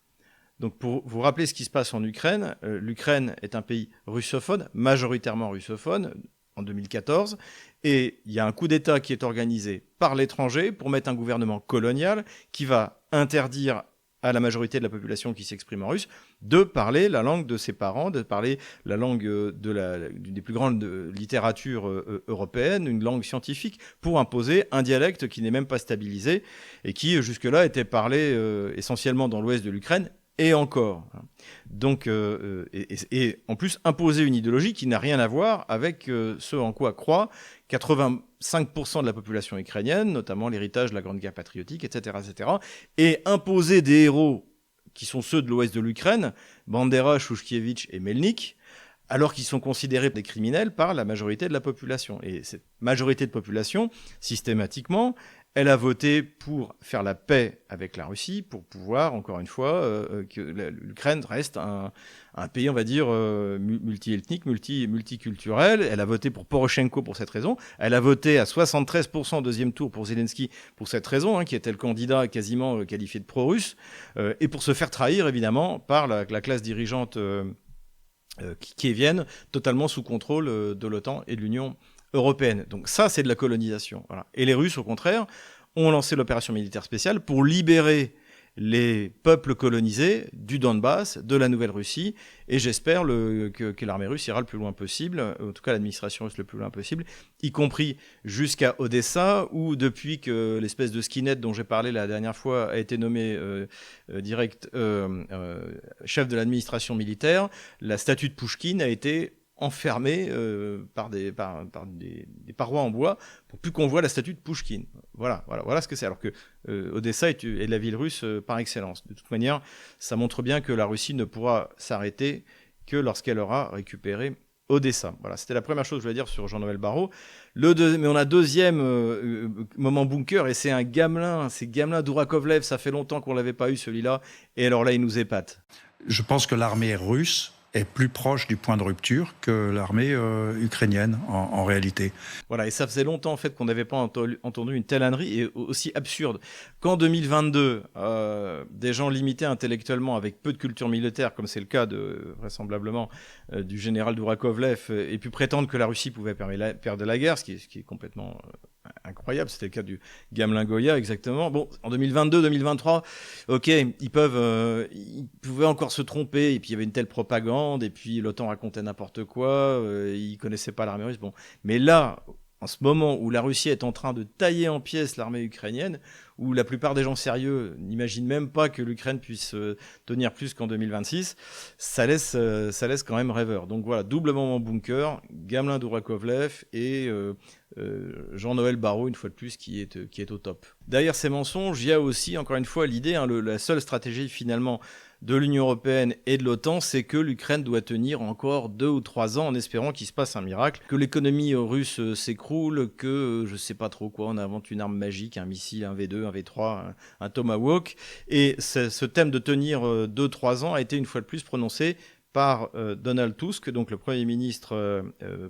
Donc pour vous rappeler ce qui se passe en Ukraine, l'Ukraine est un pays russophone, majoritairement russophone, en 2014, et il y a un coup d'État qui est organisé par l'étranger pour mettre un gouvernement colonial qui va interdire à la majorité de la population qui s'exprime en russe de parler la langue de ses parents, de parler la langue d'une des plus grandes littératures européennes, une langue scientifique, pour imposer un dialecte qui n'est même pas stabilisé et qui jusque-là était parlé essentiellement dans l'ouest de l'Ukraine et encore. Donc, et en plus imposer une idéologie qui n'a rien à voir avec ce en quoi croit 85% de la population ukrainienne, notamment l'héritage de la Grande Guerre patriotique, etc., etc. Et imposer des héros qui sont ceux de l'ouest de l'Ukraine, Bandera, Chouchkievitch et Melnik, alors qu'ils sont considérés des criminels par la majorité de la population. Et cette majorité de population, systématiquement, Elle a voté pour faire la paix avec la Russie, pour pouvoir, encore une fois, que l'Ukraine reste un pays, on va dire, multiethnique, multiculturel. Elle a voté pour Poroshenko pour cette raison. Elle a voté à 73% au deuxième tour pour Zelensky pour cette raison, qui était le candidat quasiment qualifié de pro-russe, et pour se faire trahir, évidemment, par la classe dirigeante kievienne, totalement sous contrôle de l'OTAN et de l'Union européenne. Donc ça, c'est de la colonisation. Voilà. Et les Russes, au contraire, ont lancé l'opération militaire spéciale pour libérer les peuples colonisés du Donbass, de la Nouvelle-Russie, et j'espère que l'armée russe ira le plus loin possible, en tout cas l'administration russe le plus loin possible, y compris jusqu'à Odessa, où depuis que l'espèce de skinhead dont j'ai parlé la dernière fois a été nommé chef de l'administration militaire, la statue de Pouchkine a été enfermé par des parois en bois pour plus qu'on voit la statue de Pouchkine. Voilà ce que c'est. Alors que Odessa est la ville russe par excellence. De toute manière, ça montre bien que la Russie ne pourra s'arrêter que lorsqu'elle aura récupéré Odessa. Voilà, c'était la première chose que je voulais dire sur Jean-Noël Barrot. Mais on a deuxième moment bunker, et c'est un gamelin, c'est Gamelin Dourakovlev, ça fait longtemps qu'on ne l'avait pas eu celui-là, et alors là il nous épate. Je pense que l'armée russe est plus proche du point de rupture que l'armée ukrainienne, en réalité. Voilà, et ça faisait longtemps en fait qu'on n'avait pas entendu une telle ânerie et aussi absurde. Qu'en 2022, des gens limités intellectuellement avec peu de culture militaire, comme c'est le cas vraisemblablement du général Dourakovlev, aient pu prétendre que la Russie pouvait perdre la guerre, ce qui est complètement incroyable. C'était le cas du Gamelin Goya, exactement. Bon, en 2022-2023, ok, ils pouvaient encore se tromper, et puis il y avait une telle propagande, et puis l'OTAN racontait n'importe quoi, ils connaissaient pas l'armée russe. Bon, mais là, en ce moment où la Russie est en train de tailler en pièces l'armée ukrainienne, où la plupart des gens sérieux n'imaginent même pas que l'Ukraine puisse tenir plus qu'en 2026, ça laisse quand même rêveur. Donc voilà, double moment bunker, Gamelin Dourakovlev et Jean-Noël Barrot, une fois de plus, qui est au top. Derrière ces mensonges, il y a aussi, encore une fois, l'idée, la seule stratégie finalement de l'Union européenne et de l'OTAN, c'est que l'Ukraine doit tenir encore 2 ou 3 ans en espérant qu'il se passe un miracle, que l'économie russe s'écroule, que je sais pas trop quoi, on invente une arme magique, un missile, un V2, un V3, un Tomahawk. Et ce thème de tenir 2-3 ans a été une fois de plus prononcé par Donald Tusk, donc le Premier ministre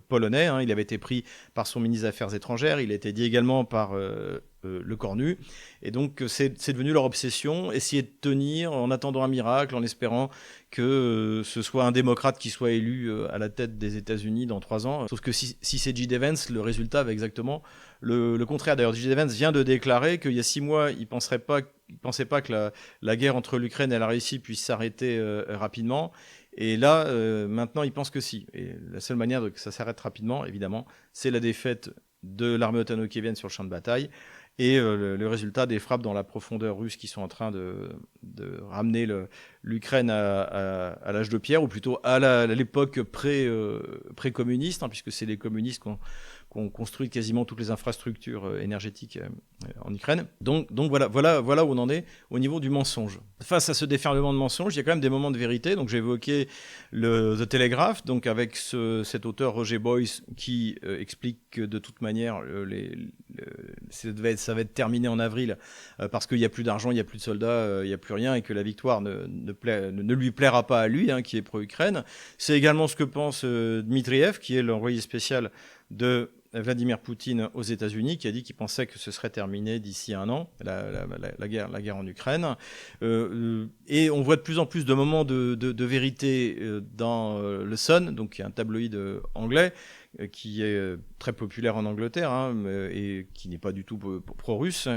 polonais. Il avait été pris par son ministre des Affaires étrangères, il a été dit également par le Cornu. Et donc c'est devenu leur obsession, essayer de tenir en attendant un miracle, en espérant que ce soit un démocrate qui soit élu à la tête des États-Unis dans 3 ans. Sauf que si c'est J.D. Vance, le résultat va exactement le contraire. D'ailleurs, J.D. Vance vient de déclarer qu'il y a 6 mois, il pensait pas que la guerre entre l'Ukraine et la Russie puisse s'arrêter rapidement. Et là, maintenant, il pense que si. Et la seule manière que ça s'arrête rapidement, évidemment, c'est la défaite de l'armée otano-kievienne sur le champ de bataille et le résultat des frappes dans la profondeur russe qui sont en train de ramener l'Ukraine à l'âge de pierre, ou plutôt à l'époque pré-communiste, puisque c'est les communistes qui ont construit quasiment toutes les infrastructures énergétiques en Ukraine. Donc voilà où on en est au niveau du mensonge. Face à ce déferlement de mensonges, il y a quand même des moments de vérité. Donc j'ai évoqué The Telegraph, donc avec cet auteur Roger Boyce qui explique que de toute manière ça va être terminé en avril parce qu'il n'y a plus d'argent, il n'y a plus de soldats, il n'y a plus rien, et que la victoire ne lui plaira pas à lui, qui est pro-Ukraine. C'est également ce que pense Dmitriev, qui est l'envoyé spécial de Vladimir Poutine aux États-Unis, qui a dit qu'il pensait que ce serait terminé d'ici 1 an, la guerre en Ukraine. Et on voit de plus en plus de moments de vérité dans le Sun, donc qui est un tabloïd anglais, qui est très populaire en Angleterre et qui n'est pas du tout pro-russe,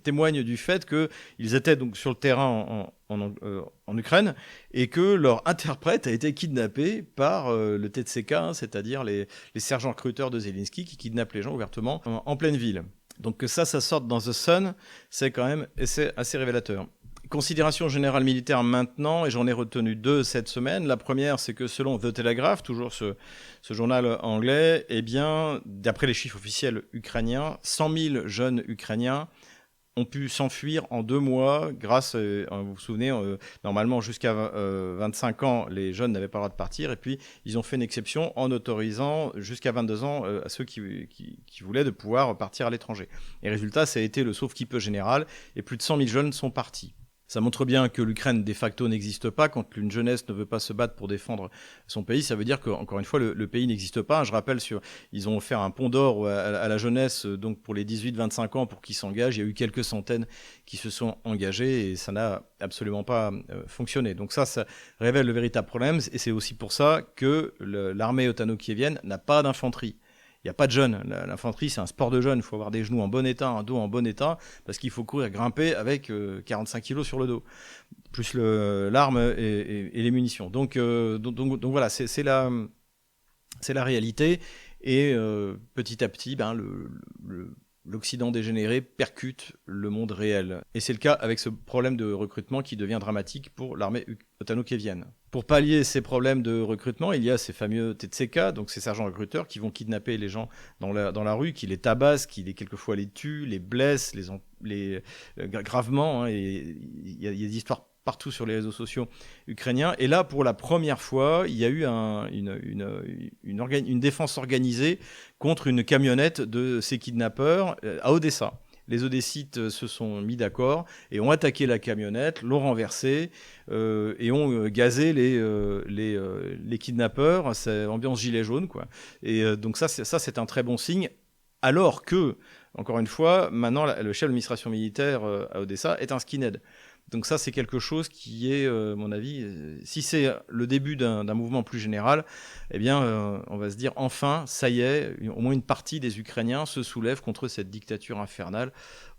témoigne du fait qu'ils étaient donc sur le terrain en Ukraine et que leur interprète a été kidnappé par le TTSK, c'est-à-dire les sergents recruteurs de Zelensky qui kidnappent les gens ouvertement en pleine ville. Donc que ça sorte dans The Sun, c'est quand même assez révélateur. Considération générale militaire maintenant, et j'en ai retenu 2 cette semaine. La première, c'est que selon The Telegraph, toujours ce journal anglais, d'après les chiffres officiels ukrainiens, 100 000 jeunes Ukrainiens ont pu s'enfuir en 2 mois grâce, vous vous souvenez, normalement jusqu'à 25 ans, les jeunes n'avaient pas le droit de partir, et puis ils ont fait une exception en autorisant jusqu'à 22 ans à ceux qui voulaient de pouvoir partir à l'étranger. Et résultat, ça a été le sauve-qui-peut général, et plus de 100 000 jeunes sont partis. Ça montre bien que l'Ukraine, de facto, n'existe pas. Quand une jeunesse ne veut pas se battre pour défendre son pays, ça veut dire qu'encore une fois, le pays n'existe pas. Je rappelle, ils ont offert un pont d'or à la jeunesse, donc pour les 18-25 ans, pour qu'ils s'engagent. Il y a eu quelques centaines qui se sont engagés, et ça n'a absolument pas fonctionné. Donc ça révèle le véritable problème, et c'est aussi pour ça que l'armée otano-kievienne n'a pas d'infanterie. Il n'y a pas de jeunes. L'infanterie, c'est un sport de jeunes. Il faut avoir des genoux en bon état, un dos en bon état, parce qu'il faut courir, grimper avec 45 kilos sur le dos, plus l'arme et les munitions. Donc voilà, c'est la réalité. Et petit à petit, l'Occident dégénéré percute le monde réel. Et c'est le cas avec ce problème de recrutement qui devient dramatique pour l'armée otano-kievienne. Pour pallier ces problèmes de recrutement, il y a ces fameux TTSK, donc ces sergents recruteurs qui vont kidnapper les gens dans la rue, qui les tabassent, qui quelquefois les tuent, les blessent, gravement. Et il y a des histoires partout sur les réseaux sociaux ukrainiens. Et là, pour la première fois, il y a eu une défense organisée contre une camionnette de ces kidnappeurs à Odessa. Les Odessites se sont mis d'accord et ont attaqué la camionnette, l'ont renversée et ont gazé les kidnappeurs. C'est ambiance gilet jaune, quoi. Et donc ça, c'est un très bon signe. Alors que, encore une fois, maintenant, le chef de l'administration militaire à Odessa est un skinhead. Donc ça, c'est quelque chose qui est, à mon avis, si c'est le début d'un mouvement plus général, eh bien, on va se dire, enfin, ça y est, au moins une partie des Ukrainiens se soulève contre cette dictature infernale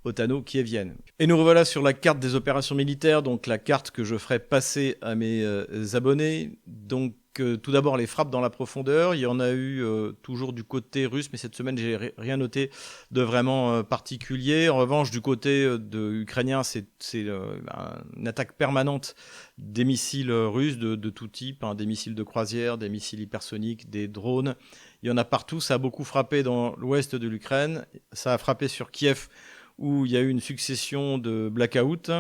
otano-kievienne. Et nous revoilà sur la carte des opérations militaires, donc la carte que je ferai passer à mes abonnés. Donc, tout d'abord, les frappes dans la profondeur. Il y en a eu toujours du côté russe, mais cette semaine, j'ai rien noté de vraiment particulier. En revanche, du côté ukrainien, c'est une attaque permanente des missiles russes de tout type, des missiles de croisière, des missiles hypersoniques, des drones. Il y en a partout. Ça a beaucoup frappé dans l'ouest de l'Ukraine. Ça a frappé sur Kiev, où il y a eu une succession de blackouts.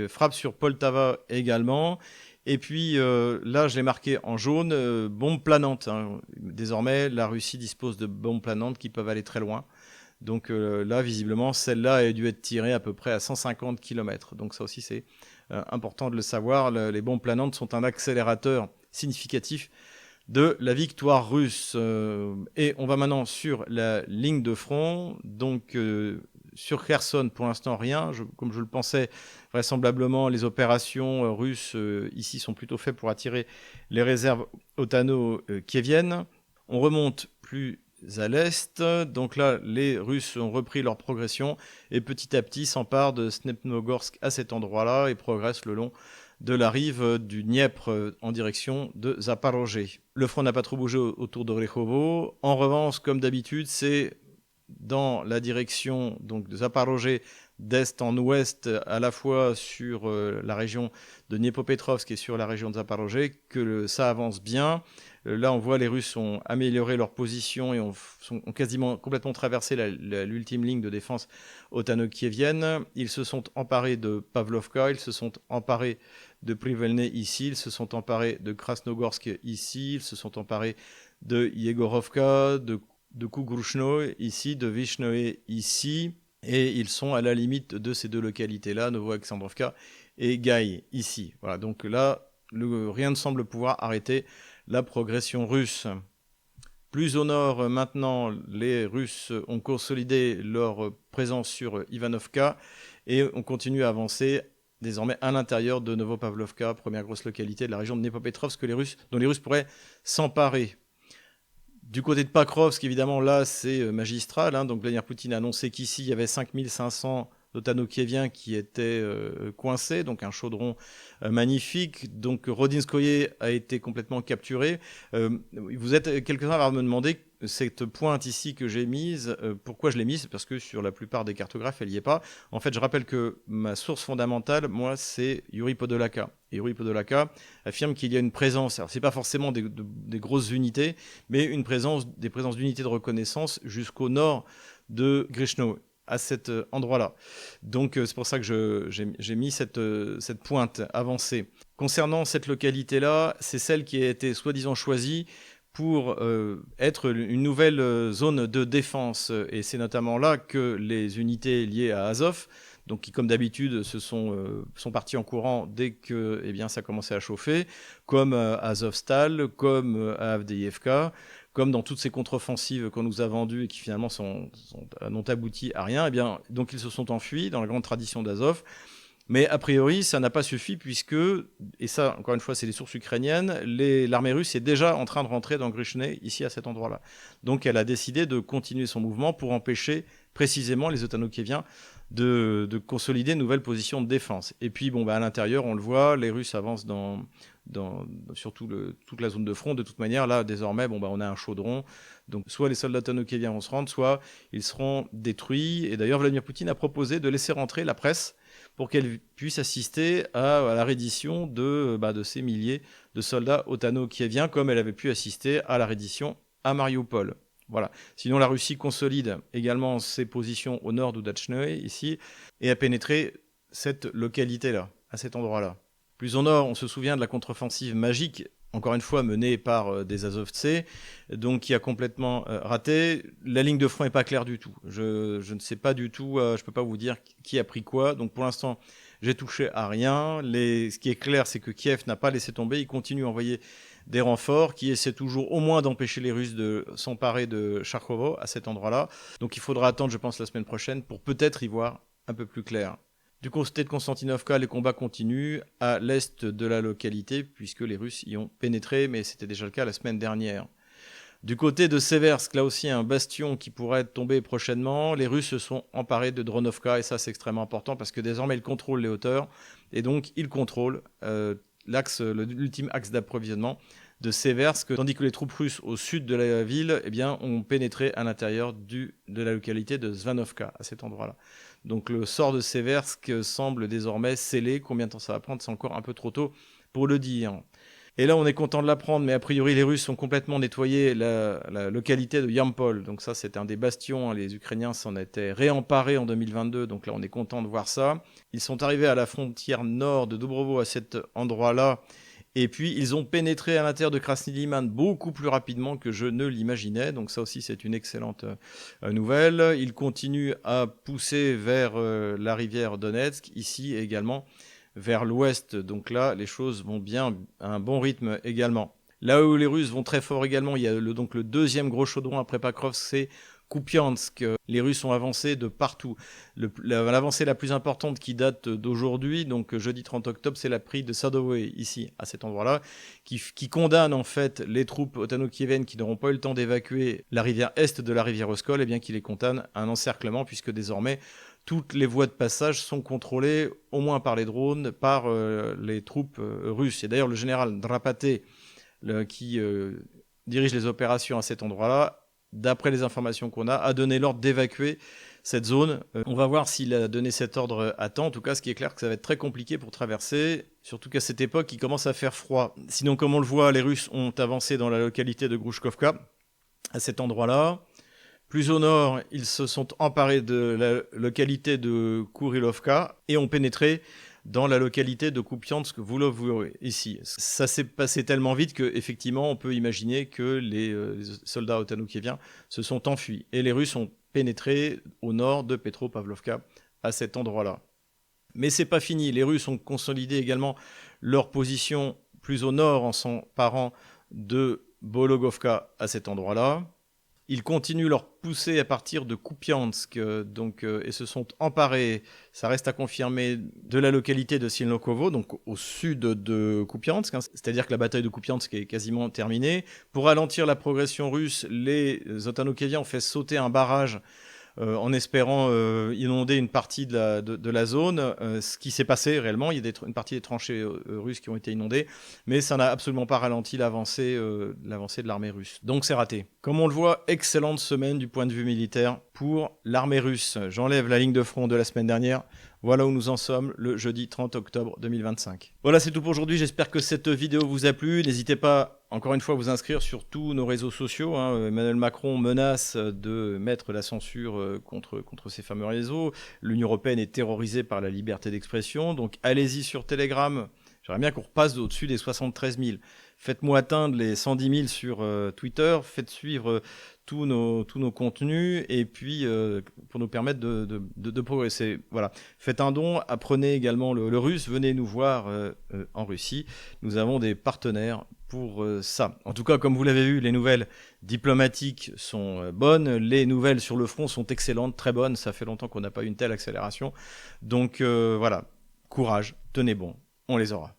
Frappe sur Poltava également. Et puis là, je l'ai marqué en jaune, bombes planantes. Désormais, la Russie dispose de bombes planantes qui peuvent aller très loin. Donc là, visiblement, celle-là a dû être tirée à peu près à 150 km. Donc ça aussi, c'est important de le savoir. Les bombes planantes sont un accélérateur significatif de la victoire russe. Et on va maintenant sur la ligne de front. Donc sur Kherson, pour l'instant, rien. Comme je le pensais, vraisemblablement, les opérations russes ici sont plutôt faites pour attirer les réserves otano-kieviennes. On remonte plus à l'est. Donc là, les Russes ont repris leur progression et petit à petit s'emparent de Snepnogorsk à cet endroit-là et progressent le long de la rive du Dniepr en direction de Zaporozhye. Le front n'a pas trop bougé autour de Rekhovo. En revanche, comme d'habitude, c'est dans la direction donc, de Zaporozhye, d'est en ouest, à la fois sur la région de Dniepopetrovsk et sur la région de Zaporozhye, que ça avance bien. Là, on voit les Russes ont amélioré leur position et ont quasiment complètement traversé l'ultime ligne de défense otano-kievienne. Ils se sont emparés de Pavlovka, ils se sont emparés de Privelny ici, ils se sont emparés de Krasnogorsk ici, ils se sont emparés de Yegorovka, de Kugrushno ici, de Vishnoe ici, et ils sont à la limite de ces deux localités-là, Novo-Alexandrovka et Gaï ici. Voilà, donc là, rien ne semble pouvoir arrêter la progression russe. Plus au nord, maintenant, les Russes ont consolidé leur présence sur Ivanovka et on continue à avancer désormais à l'intérieur de Novopavlovka, première grosse localité de la région de Dniepopetrovsk dont les Russes pourraient s'emparer. Du côté de Pakrovsk, évidemment, là, c'est magistral. Donc Vladimir Poutine a annoncé qu'ici, il y avait 5500 otano-kieviens qui étaient coincés, donc un chaudron magnifique. Donc Rodinskoye a été complètement capturé. Vous êtes quelques-uns à me demander cette pointe ici que j'ai mise, pourquoi je l'ai mise? Parce que sur la plupart des cartographes, elle n'y est pas. En fait, je rappelle que ma source fondamentale, moi, c'est Yuri Podolaka. Et Yuri Podolaka affirme qu'il y a une présence, alors c'est pas forcément des grosses unités, mais des présences d'unités de reconnaissance jusqu'au nord de Grishno. à cet endroit-là. Donc c'est pour ça que j'ai mis cette pointe avancée. Concernant cette localité-là, c'est celle qui a été soi-disant choisie pour être une nouvelle zone de défense. Et c'est notamment là que les unités liées à Azov, donc qui comme d'habitude sont partis en courant dès que ça commençait à chauffer, comme Azovstal, comme à Avdiivka, comme dans toutes ces contre-offensives qu'on nous a vendues et qui finalement n'ont abouti à rien, donc ils se sont enfuis dans la grande tradition d'Azov. Mais a priori, ça n'a pas suffi puisque, et ça encore une fois c'est les sources ukrainiennes, l'armée russe est déjà en train de rentrer dans Grishny, ici à cet endroit-là. Donc elle a décidé de continuer son mouvement pour empêcher précisément les Otanokieviens de consolider une nouvelle position de défense. Et puis à l'intérieur, on le voit, les Russes avancent sur toute la zone de front. De toute manière, là, désormais, on a un chaudron. Donc, soit les soldats otanokieviens vont se rendre, soit ils seront détruits. Et d'ailleurs, Vladimir Poutine a proposé de laisser rentrer la presse pour qu'elle puisse assister à la reddition de ces milliers de soldats otanokieviens, comme elle avait pu assister à la reddition à Mariupol. Voilà. Sinon, la Russie consolide également ses positions au nord d'Oudachnoe, ici, et a pénétré cette localité-là, à cet endroit-là. Plus au nord, on se souvient de la contre-offensive magique, encore une fois menée par des Azovtsés, donc qui a complètement raté. La ligne de front n'est pas claire du tout. Je ne sais pas du tout, je ne peux pas vous dire qui a pris quoi. Donc pour l'instant, j'ai touché à rien. Ce qui est clair, c'est que Kiev n'a pas laissé tomber. Il continue à envoyer des renforts qui essaient toujours au moins d'empêcher les Russes de s'emparer de Charkovo à cet endroit-là. Donc il faudra attendre, je pense, la semaine prochaine pour peut-être y voir un peu plus clair. Du côté de Konstantinovka, les combats continuent à l'est de la localité puisque les Russes y ont pénétré, mais c'était déjà le cas la semaine dernière. Du côté de Seversk, là aussi un bastion qui pourrait tomber prochainement. Les Russes se sont emparés de Dronovka et ça c'est extrêmement important parce que désormais ils contrôlent les hauteurs et donc ils contrôlent l'ultime axe d'approvisionnement de Seversk, tandis que les troupes russes au sud de la ville ont pénétré à l'intérieur de la localité de Zvanovka, à cet endroit-là. Donc le sort de Seversk semble désormais scellé. Combien de temps ça va prendre, c'est encore un peu trop tôt pour le dire. Et là, on est content de l'apprendre, mais a priori, les Russes ont complètement nettoyé la localité de Yampol. Donc ça, c'est un des bastions. Les Ukrainiens s'en étaient réemparés en 2022. Donc là, on est content de voir ça. Ils sont arrivés à la frontière nord de Dobrovo, à cet endroit-là. Et puis, ils ont pénétré à l'intérieur de Krasny Liman beaucoup plus rapidement que je ne l'imaginais. Donc ça aussi, c'est une excellente nouvelle. Ils continuent à pousser vers la rivière Donetsk, ici également vers l'ouest. Donc là, les choses vont bien à un bon rythme également. Là où les Russes vont très fort également, il y a donc le deuxième gros chaudron après Pakrovsk, c'est Kupiansk. Les Russes ont avancé de partout. L'avancée la plus importante qui date d'aujourd'hui, donc jeudi 30 octobre, c'est la prise de Sadovoe, ici, à cet endroit-là, qui condamne en fait les troupes otanokieviennes qui n'auront pas eu le temps d'évacuer la rivière est de la rivière Oskol, et bien qui les condamne à un encerclement, puisque désormais, toutes les voies de passage sont contrôlées, au moins par les drones, par les troupes russes. Et d'ailleurs, le général Drapaté, qui dirige les opérations à cet endroit-là, d'après les informations qu'on a donné l'ordre d'évacuer cette zone. On va voir s'il a donné cet ordre à temps. En tout cas, ce qui est clair, que ça va être très compliqué pour traverser, surtout qu'à cette époque, il commence à faire froid. Sinon, comme on le voit, les Russes ont avancé dans la localité de Grushkovka, à cet endroit-là. Plus au nord, ils se sont emparés de la localité de Kurilovka et ont pénétré dans la localité de Kupiansk-Vulovvoe, ici. Ça s'est passé tellement vite qu'effectivement, on peut imaginer que les soldats otanokieviens se sont enfuis. Et les Russes ont pénétré au nord de Petropavlovka, à cet endroit-là. Mais c'est pas fini. Les Russes ont consolidé également leur position plus au nord en s'emparant de Bologovka, à cet endroit-là. Ils continuent leur poussée à partir de Kupiansk et se sont emparés, ça reste à confirmer, de la localité de Silnokovo, donc au sud de Kupiansk, c'est-à-dire que la bataille de Kupiansk est quasiment terminée. Pour ralentir la progression russe, les Otanokieviens ont fait sauter un barrage en espérant inonder une partie de la zone. Ce qui s'est passé réellement, il y a une partie des tranchées russes qui ont été inondées, mais ça n'a absolument pas ralenti l'avancée de l'armée russe. Donc c'est raté. Comme on le voit, excellente semaine du point de vue militaire pour l'armée russe. J'enlève la ligne de front de la semaine dernière. Voilà où nous en sommes le jeudi 30 octobre 2025. Voilà, c'est tout pour aujourd'hui. J'espère que cette vidéo vous a plu. N'hésitez pas encore une fois, vous inscrire sur tous nos réseaux sociaux. Emmanuel Macron menace de mettre la censure contre ces fameux réseaux. L'Union européenne est terrorisée par la liberté d'expression. Donc allez-y sur Telegram. J'aimerais bien qu'on repasse au-dessus des 73 000. Faites-moi atteindre les 110 000 sur Twitter. Faites suivre tous nos contenus et puis pour nous permettre de progresser. Voilà. Faites un don. Apprenez également le russe. Venez nous voir en Russie. Nous avons des partenaires pour ça. En tout cas, comme vous l'avez vu, les nouvelles diplomatiques sont bonnes. Les nouvelles sur le front sont excellentes, très bonnes. Ça fait longtemps qu'on n'a pas eu une telle accélération. Donc voilà, courage, tenez bon. On les aura.